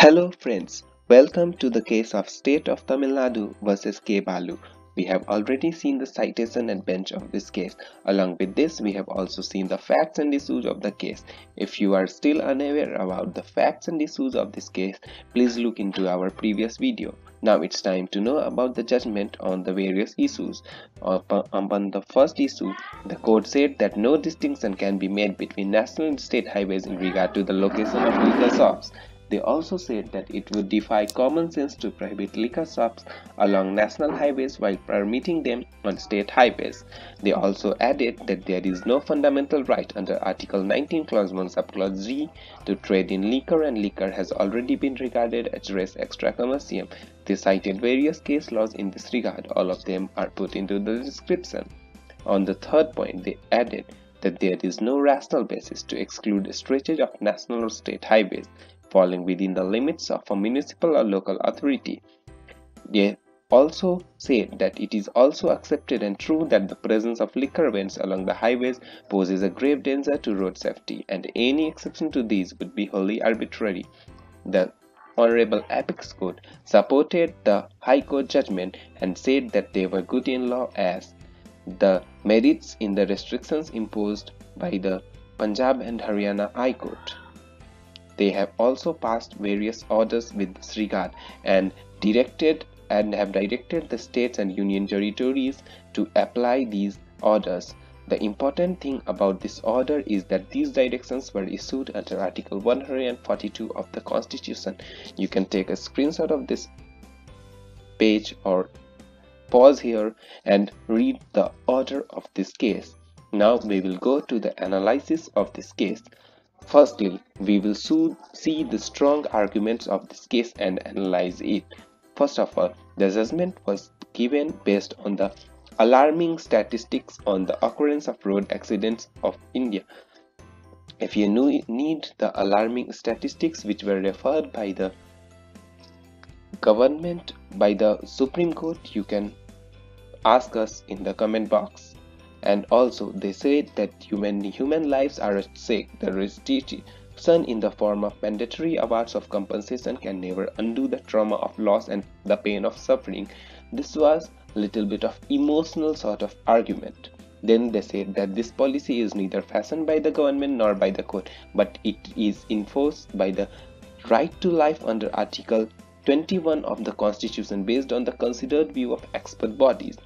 Hello friends, welcome to the case of State of Tamil Nadu versus K. Balu. We have already seen the citation and bench of this case. Along with this, we have also seen the facts and issues of the case. If you are still unaware about the facts and issues of this case, please look into our previous video. Now it's time to know about the judgment on the various issues. Upon the first issue, the court said that no distinction can be made between national and state highways in regard to the location of liquor shops. They also said that it would defy common sense to prohibit liquor shops along national highways while permitting them on state highways. They also added that there is no fundamental right under Article 19 Clause 1 Subclause G to trade in liquor, and liquor has already been regarded as res extra commercium. They cited various case laws in this regard. All of them are put into the description. On the third point, they added that there is no rational basis to exclude stretches of national or state highways falling within the limits of a municipal or local authority. They also said that it is also accepted and true that the presence of liquor vents along the highways poses a grave danger to road safety, and any exception to these would be wholly arbitrary. The Honorable Apex Court supported the High Court judgment and said that they were good in law as the merits in the restrictions imposed by the Punjab and Haryana High Court. They have also passed various orders with this regard and have directed the states and union territories to apply these orders. The important thing about this order is that these directions were issued under Article 142 of the Constitution. You can take a screenshot of this page or pause here and read the order of this case. Now we will go to the analysis of this case. Firstly, we will see the strong arguments of this case and analyze it. First of all, the judgment was given based on the alarming statistics on the occurrence of road accidents of India. If you need the alarming statistics which were referred by the government by the Supreme Court, you can ask us in the comment box. And also they said that human lives are at stake. The restitution in the form of mandatory awards of compensation can never undo the trauma of loss and the pain of suffering. This was a little bit of emotional sort of argument. Then they said that this policy is neither fashioned by the government nor by the court, but it is enforced by the right to life under Article 21 of the Constitution based on the considered view of expert bodies.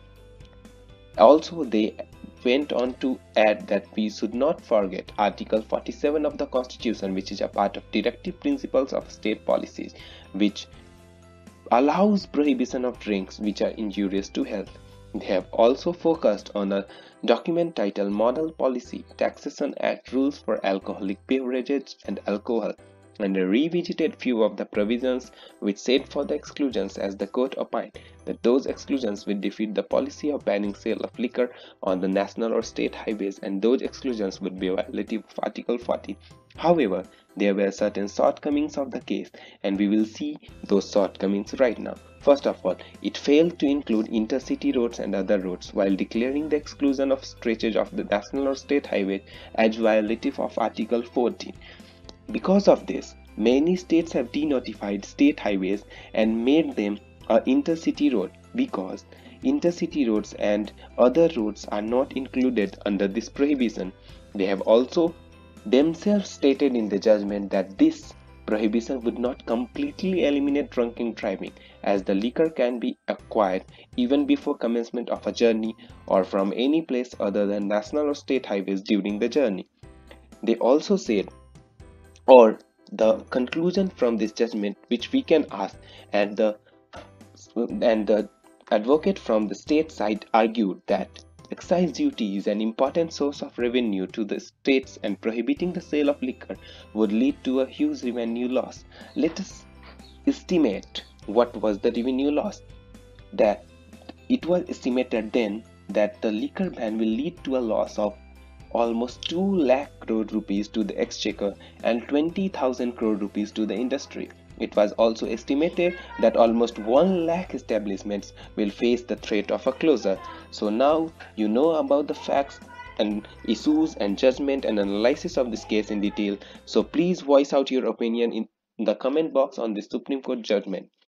Also, they went on to add that we should not forget Article 47 of the Constitution, which is a part of directive principles of state policies, which allows prohibition of drinks which are injurious to health. They have also focused on a document titled Model Policy Taxation Act Rules for Alcoholic Beverages and Alcohol, and revisited few of the provisions which set for the exclusions, as the court opined that those exclusions would defeat the policy of banning sale of liquor on the national or state highways, and those exclusions would be violative of Article 40. However, there were certain shortcomings of the case, and we will see those shortcomings right now. First of all, it failed to include intercity roads and other roads while declaring the exclusion of stretches of the national or state highway as violative of Article 14. Because of this, many states have denotified state highways and made them a intercity road, because intercity roads and other roads are not included under this prohibition. They have also themselves stated in the judgment that this prohibition would not completely eliminate drunken driving, as the liquor can be acquired even before commencement of a journey or from any place other than national or state highways during the journey. They also said, or the conclusion from this judgment which we can ask, and the advocate from the state side argued that excise duty is an important source of revenue to the states, and prohibiting the sale of liquor would lead to a huge revenue loss. Let us estimate what was the revenue loss. That it was estimated then that the liquor ban will lead to a loss of almost 2 lakh crore rupees to the exchequer and 20,000 crore rupees to the industry. It was also estimated that almost 1 lakh establishments will face the threat of a closure. So now you know about the facts and issues and judgment and analysis of this case in detail. So please voice out your opinion in the comment box on the Supreme Court judgment.